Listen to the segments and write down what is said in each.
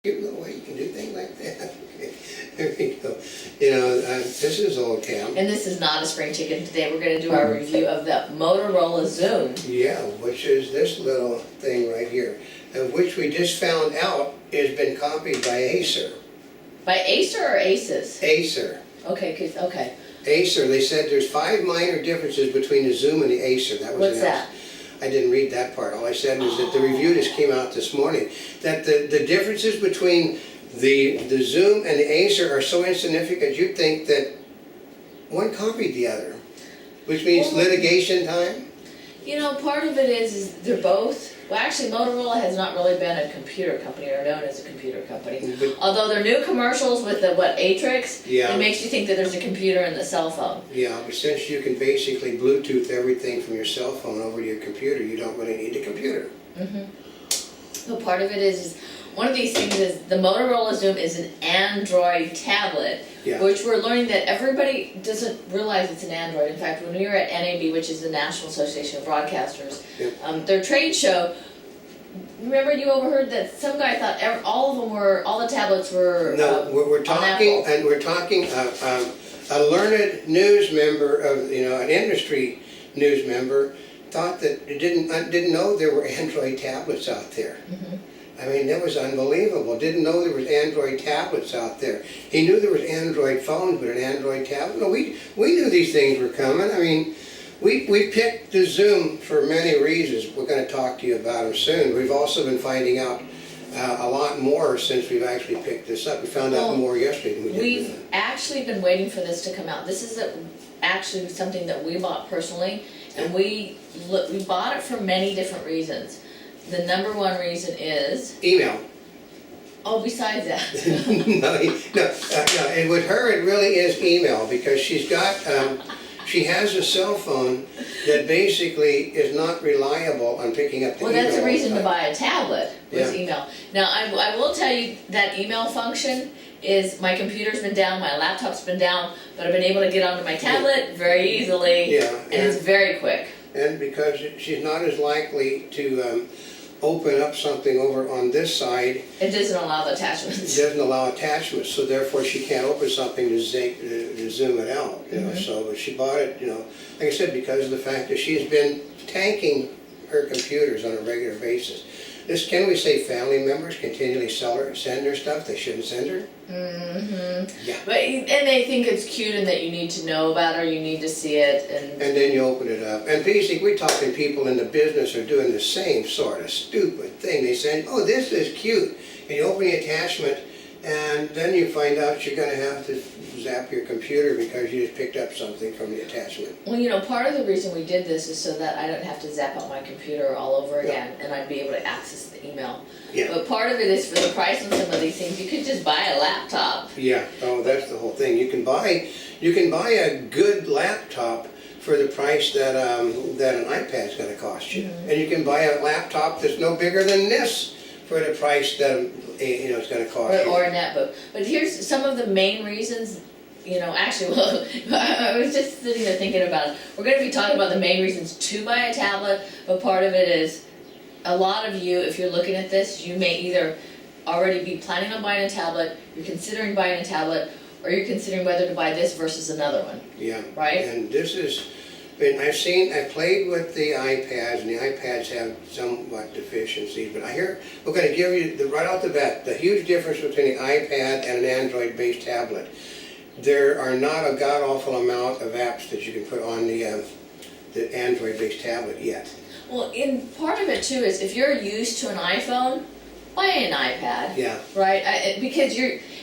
Cute little way you can do things like that. Okay, there we go. You know, this is old Cam. And this is not a spring chicken. Today we're going to do our review of the Motorola Xoom. Yeah, which is this little thing right here, which we just found out has been copied by Acer. By Acer or Asus? Acer. Okay, okay. Acer. They said there's 5 minor differences between the Xoom and the Acer. That was What's that? I didn't read that part. All I said was that the review just came out this morning. That the differences between the Xoom and the Acer are so insignificant you'd think that one copied the other, which means litigation time. You know, part of it is they're both, well actually Motorola has not really been a computer company or known as a computer company. Although their new commercials with the, Atrix, Yeah. it makes you think that there's a computer in the cell phone. Yeah, but since you can basically Bluetooth everything from your cell phone over to your computer, you don't really need a computer. So part of it is one of these things is the Motorola Xoom is an Android tablet, Yeah. which we're learning that everybody doesn't realize it's an Android. In fact, when we were at NAB, which is the National Association of Broadcasters, their trade show, remember you overheard that some guy thought all the tablets were No, we're talking, Apple. and we're talking a learned news member of, an industry news member thought that didn't know there were Android tablets out there. I mean, that was unbelievable. Didn't know there was Android tablets out there. He knew there was Android phones, but an Android tablet? No, we knew these things were coming. I mean, we picked the Xoom for many reasons. We're going to talk to you about them soon. We've also been finding out a lot more since we've actually picked this up. We found out more yesterday than we did. We've actually been waiting for this to come out. This is actually something that we bought personally, and we bought it for many different reasons. The number one reason is Email. Oh, besides that. no, and with her it really is email, because she's got, she has a cell phone that basically is not reliable on picking up the email. Well, that's a reason to buy a tablet, was email. Now, I will tell you that email function is, my computer's been down, my laptop's been down, but I've been able to get onto my tablet very easily, and it's very quick. And because she's not as likely to open up something over on this side. It doesn't allow the attachments. It doesn't allow attachments, so therefore she can't open something to zoom it out. So but she bought it, like I said, because of the fact that she's been tanking her computers on a regular basis. Can we say family members continually send her stuff they shouldn't send her? Yeah. And they think it's cute and that you need to know about it or you need to see it. And then you open it up. And basically we're talking people in the business are doing the same sort of stupid thing. They say, oh, this is cute. And you open the attachment and then you find out you're going to have to zap your computer because you just picked up something from the attachment. Well, part of the reason we did this is so that I don't have to zap out my computer all over again and I'd be able to access the email. Yeah. But part of it is for the price on some of these things. You could just buy a laptop. Yeah, oh, that's the whole thing. You can buy a good laptop for the price that an iPad's going to cost you. And you can buy a laptop that's no bigger than this for the price that it's going to cost you. Or a netbook. But here's some of the main reasons. Actually, well, I was just sitting there thinking about it. We're going to be talking about the main reasons to buy a tablet, but part of it is a lot of you, if you're looking at this, you may either already be planning on buying a tablet, you're considering buying a tablet, or you're considering whether to buy this versus another one. Yeah. Right? And this is, I've played with the iPads, and the iPads have somewhat deficiencies, but we're going to give you, right off the bat, the huge difference between an iPad and an Android-based tablet. There are not a god-awful amount of apps that you can put on the Android-based tablet yet. Well, part of it too is if you're used to an iPhone, buy an iPad. Yeah. Right? Because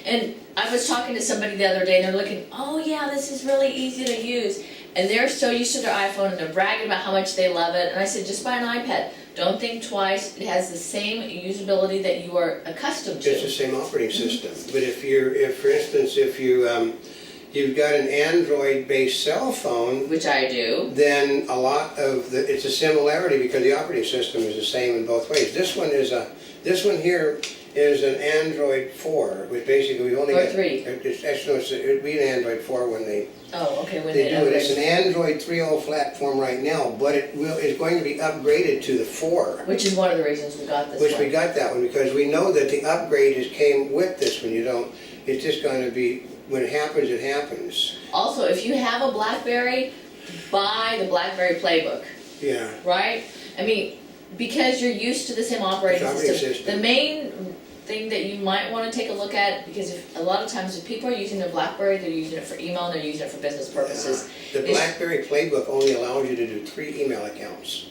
and I was talking to somebody the other day and they're looking, oh yeah, this is really easy to use. And they're so used to their iPhone and they're bragging about how much they love it. And I said, just buy an iPad. Don't think twice. It has the same usability that you are accustomed to. It's the same operating system. But for instance, you've got an Android-based cell phone, which I do, then it's a similarity because the operating system is the same in both ways. This one here is an Android 4, which basically we only Or got... 3. It'd be an Android 4 when they Oh, okay, when do they it. It's upgrade. an Android 3.0 platform right now, but it's going to be upgraded to the 4. Which is one of the reasons we got this Which one. we got that one, because we know that the upgrade came with this one. It's just gonna be, when it happens, it happens. Also, if you have a BlackBerry, buy the BlackBerry Playbook, Yeah, right? I mean, because you're used to the same operating system. The main thing that you might want to take a look at, because a lot of times if people are using their BlackBerry, they're using it for email and they're using it for business purposes. the BlackBerry Playbook only allows you to do 3 email accounts.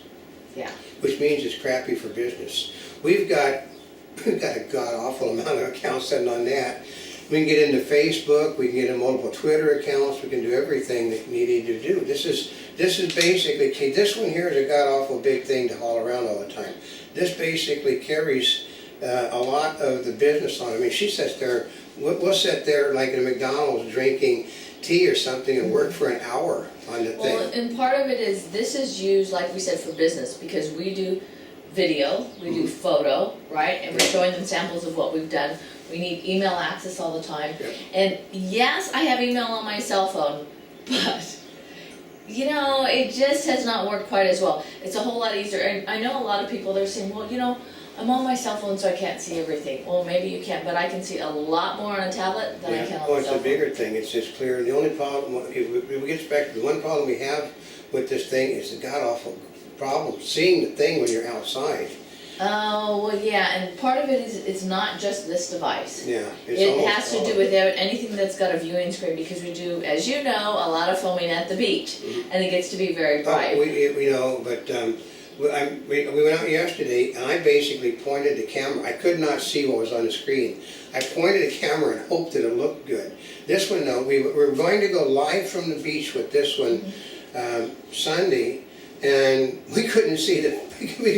Yeah. Which means it's crappy for business. We've got a god-awful amount of accounts sitting on that. We can get into Facebook, we can get into multiple Twitter accounts, we can do everything that we need to do. This is basically, okay, this one here is a god-awful big thing to haul around all the time. This basically carries a lot of the business on it. I mean, she sits there, we'll sit there like at a McDonald's drinking tea or something and work for an hour on the thing. Well, and part of it is, this is used, like we said, for business, because we do video, we do photo, right? And we're showing them samples of what we've done. We need email access all the time. Yep. And yes, I have email on my cell phone, but you know, it just has not worked quite as well. It's a whole lot easier. And I know a lot of people, they're saying, well, you know, I'm on my cell phone so I can't see everything. Well, maybe you can't, but I can see a lot more on a tablet than I can on Well, a it's cell a phone. bigger thing, it's just clear. The only problem, if we get back to the one problem we have with this thing is the god-awful problem, seeing the thing when you're outside. Oh, well, yeah, and part of it is, it's not just this device. Yeah. It's It almost has to all do of with anything that's got a viewing screen, because we do, as you know, a lot of filming at the beach, and it gets to be very bright. We know, but we went out yesterday, and I basically pointed the camera. I could not see what was on the screen. I pointed the camera and hoped that it looked good. This one, no, we were going to go live from the beach with this one Sunday, and we couldn't see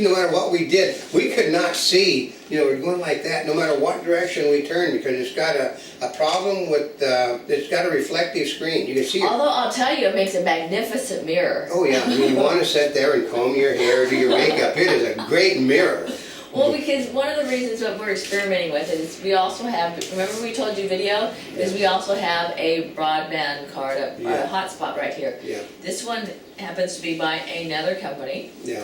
no matter what we did, we could not see, you know, we're going like that, no matter what direction we turn, because it's got a problem with, it's got a reflective screen. You can see it. Although I'll tell you, it makes a magnificent mirror. Oh yeah, I mean, you want to sit there and comb your hair, do your makeup, it is a great mirror. Well, because one of the reasons that we're experimenting with it is we also have, remember we told you video? Is we also have a broadband card, a hotspot right here. Yeah, This one happens to be by another company, yeah.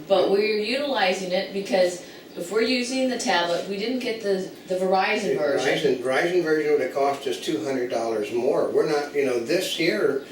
but we're utilizing it because if we're using the tablet, we didn't get the Verizon version. Verizon version would have cost us $200 more. We're not, you know, this here,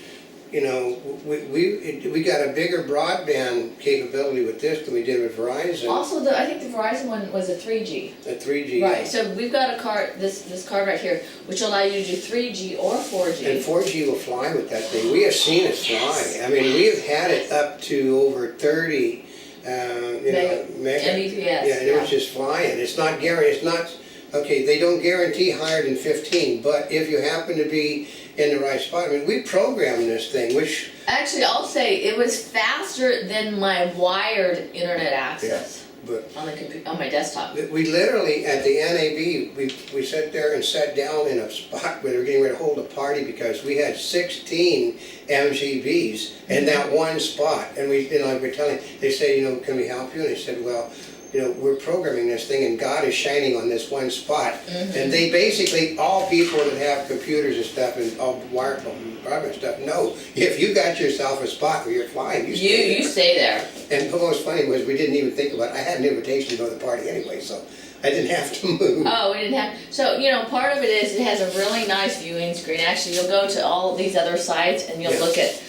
you know, we got a bigger broadband capability with this than we did with Verizon. Also, I think the Verizon one was a 3G. A 3G. Right, so we've got a card, this card right here, which will allow you to do 3G or 4G. And 4G will fly with that thing. We have seen it fly. I mean, we have had it up to over 30 Mbps. Yeah, and it was just flying. It's not guaranteed. It's not, okay, they don't guarantee higher than 15, but if you happen to be in the right spot, I mean, we programmed this thing, which... Actually, I'll say it was faster than my wired internet access but on the on my desktop. we literally, at the NAB, we sat there and sat down in a spot where they were getting ready to hold a party because we had 16 MGBs in that one spot. And we, you know, like we're telling, they say, you know, can we help you? And they said, well, you know, we're programming this thing and God is shining on this one spot. And they basically, all people that have computers and stuff and all wired broadband stuff know, if you got yourself a spot where you're flying, you stay there. You stay there. And what was funny was we didn't even think about it. I had an invitation to go to the party anyway, so I didn't have to move. Oh, we didn't have, so, you know, part of it is it has a really nice viewing screen. Actually, you'll go to all these other sites and you'll look at,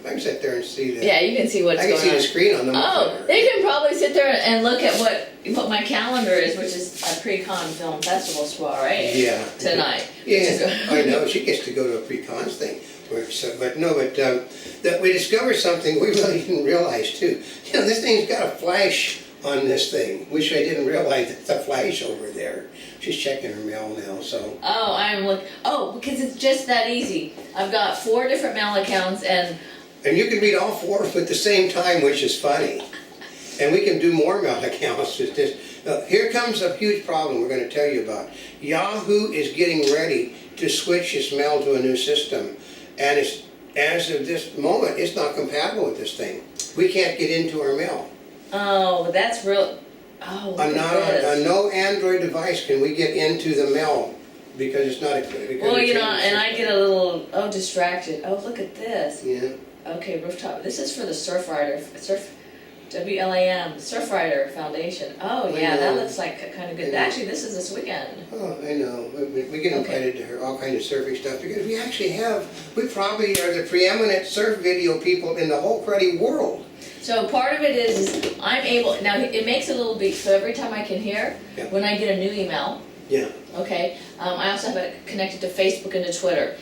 I can sit there and see that. yeah, you can see what's I going can on. see the screen on the Oh, they can probably sit there and look at what my calendar is, which is a pre-con film festival soiree Yeah. tonight. Yeah, I know, she gets to go to a pre-cons thing. But that we discovered something we really didn't realize too. You know, this thing's got a flash on this thing, which I didn't realize it's a flash over there. She's checking her mail now, so. Oh, because it's just that easy. I've got 4 different mail accounts and you can read all 4 at the same time, which is funny. And we can do more mail accounts. It's just, here comes a huge problem we're going to tell you about. Yahoo is getting ready to switch its mail to a new system. And it's, as of this moment, it's not compatible with this thing. We can't get into our mail. oh, that's real. Oh, look On at this. no Android device can we get into the mail because it's not a. Because Well, it you know, changes and I system. get a little, distracted. Oh, look at this. Yeah. Okay, rooftop. This is for the WLAM, Surfrider Foundation. Oh, yeah, that looks like kind of good. Actually, this is this weekend. Oh, I know. We get invited to all kinds of surfing stuff because we probably are the preeminent surf video people in the whole cruddy world. So part of it is I'm able, now it makes a little beep, so every time I can hear, Yeah. when I get a new email, Yeah. okay, I also have it connected to Facebook and to Twitter.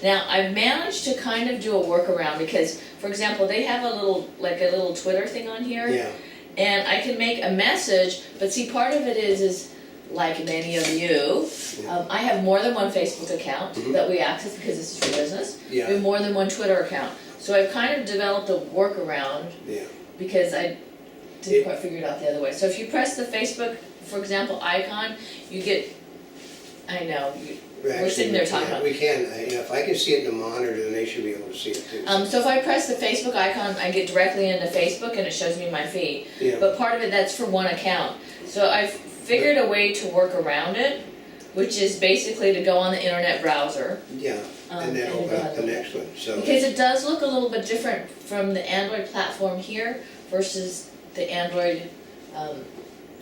Now, I've managed to kind of do a workaround because, for example, they have a little Twitter thing on here. Yeah. And I can make a message, but see, part of it is like many of you, I have more than one Facebook account that we access because this is for business. Yeah. We have more than one Twitter account. So I've kind of developed a workaround Yeah. because I didn't quite figure it out the other way. So if you press the Facebook, for example, icon, you get, I know, we're sitting there talking about it. We can. If I can see it in the monitor, then they should be able to see it too. So if I press the Facebook icon, I get directly into Facebook and it shows me my feed. Yeah. But part of it, that's for one account. So I've figured a way to work around it, which is basically to go on the internet browser. Yeah. And then and open go up ahead the and next one. So. Because it does look a little bit different from the Android platform here versus the Android,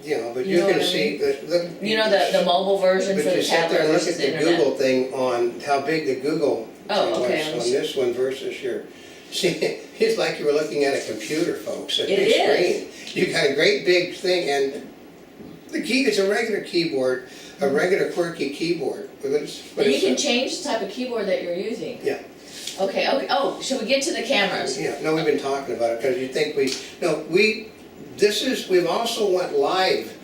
Yeah, but you you know can what I see the mobile version for But the you sit there tablet and look versus at the the internet. Google thing on how big the Google Oh, thing okay, was on this one versus your. See, it's like you were looking at a computer, folks. A It big is. screen. You got a great big thing, and the key is a regular keyboard, a regular QWERTY keyboard. And you can change the type of keyboard that you're using. Yeah. Okay, oh, should we get to the cameras? Yeah, no, we've been talking about it because you think we've also went live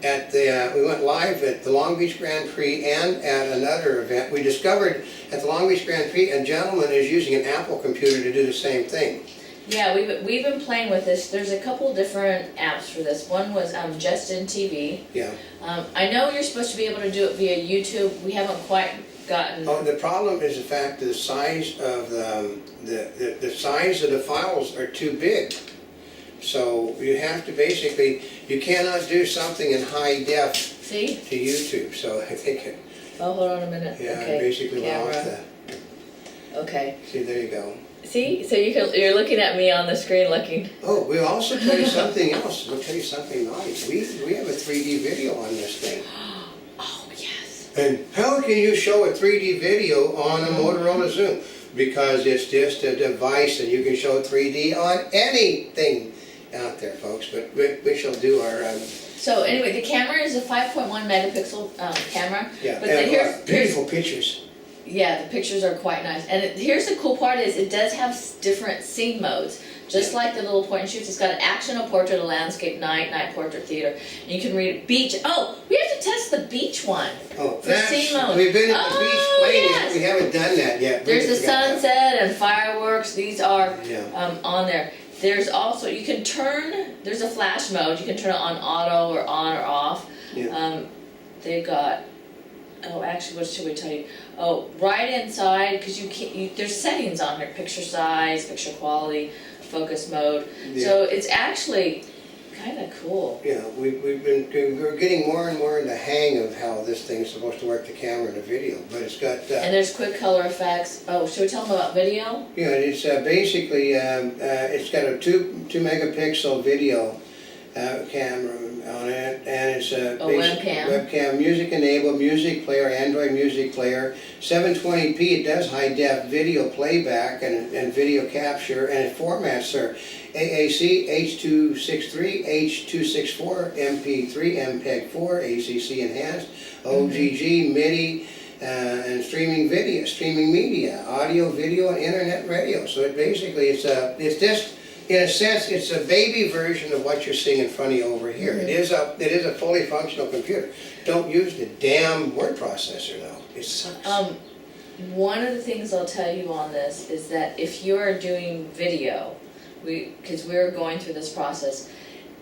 at the Long Beach Grand Prix and at another event. We discovered at the Long Beach Grand Prix a gentleman is using an Apple computer to do the same thing. Yeah, we've been playing with this. There's a couple different apps for this. One was Justin TV. Yeah. I know you're supposed to be able to do it via YouTube. We haven't quite gotten. Oh, the problem is the fact that the size of the size of the files are too big. So you have to you cannot do something in high def See? to YouTube. So I think it. Oh, hold on a minute. Yeah, Okay. I basically went off Camera. that. Okay. See, there you go. See? So you're looking at me on the screen looking. Oh, we'll also tell you something else. We'll tell you something nice. We have a 3D video on this thing. Oh, yes. And how can you show a 3D video on a Motorola Xoom? Because it's just a device and you can show 3D on anything out there, folks. But we shall do our... So anyway, the camera is a 5.1 megapixel camera. yeah, But and here's beautiful pictures. Yeah, the pictures are quite nice. And here's the cool part is it does have different scene modes. Just like the little point and shoots, it's got an action, a portrait, a landscape, night portrait, theater. And you can read beach. Oh, we have to test the beach one. Oh, for scene mode. we've been at the beach playing yes. it. We haven't done that yet. There's the forgot that. sunset and fireworks. These are Yeah. on there. There's also, you can there's a flash mode. You can turn it on auto or on or off. Yeah. They've got, actually, what should we tell you? Oh, right inside, because there's settings on here, picture size, picture quality, focus mode. Yeah. So it's actually kind of cool. Yeah, we're getting more and more in the hang of how this thing's supposed to work, the camera and the video, but it's got... And there's quick color effects. Oh, should we tell them about video? Yeah, it's basically, it's got a 2 megapixel video camera on it, and it's a webcam, music enabled, music player, Android music player, 720p, it does high def video playback and video capture, and it formats are AAC, H.263, H.264, MP3, MPEG-4, ACC enhanced, OGG, MIDI, and streaming media, audio, video, and internet radio. So it basically, it's just, in a sense, it's a baby version of what you're seeing in front of you over here. It is a fully functional computer. Don't use the damn word processor though. It sucks. One of the things I'll tell you on this is that if you are doing video, because we're going through this process,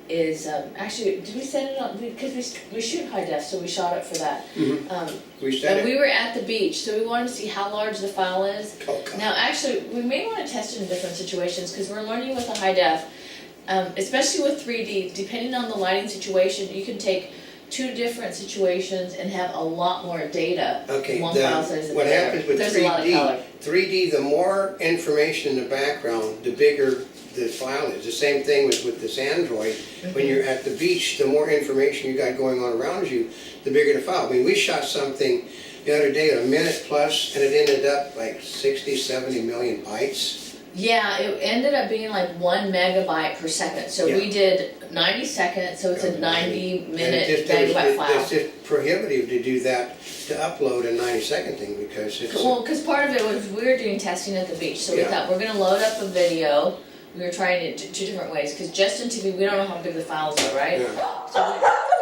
is actually, did we set it on? Because we shoot high def, so we shot it for that. We said And we were at the beach, so we wanted to see how large the file is. Oh, God. Now, actually, we may want to test it in different situations because we're learning with the high def. especially with 3D, depending on the lighting situation, you can take two different situations and have a lot more data Okay, in one file size than what the other. happens with There's a lot of 3D, color. 3D, the more information in the background, the bigger the file is. The same thing with this Android. When you're at the beach, the more information you got going on around you, the bigger the file. I mean, we shot something the other day, a minute plus, and it ended up like 60, 70 million bytes. Yeah, it ended up being like 1 megabyte per second. So Yeah. we did 90 seconds, so it's a 90-minute And megabyte file. it's just prohibitive to do that, to upload a 90-second thing, because it's... Well, because part of it was we were doing testing at the beach, so we Yeah. thought we're going to load up a video. We were trying it two different ways, because Justin TV, we don't know how big the files are, right? Yeah. So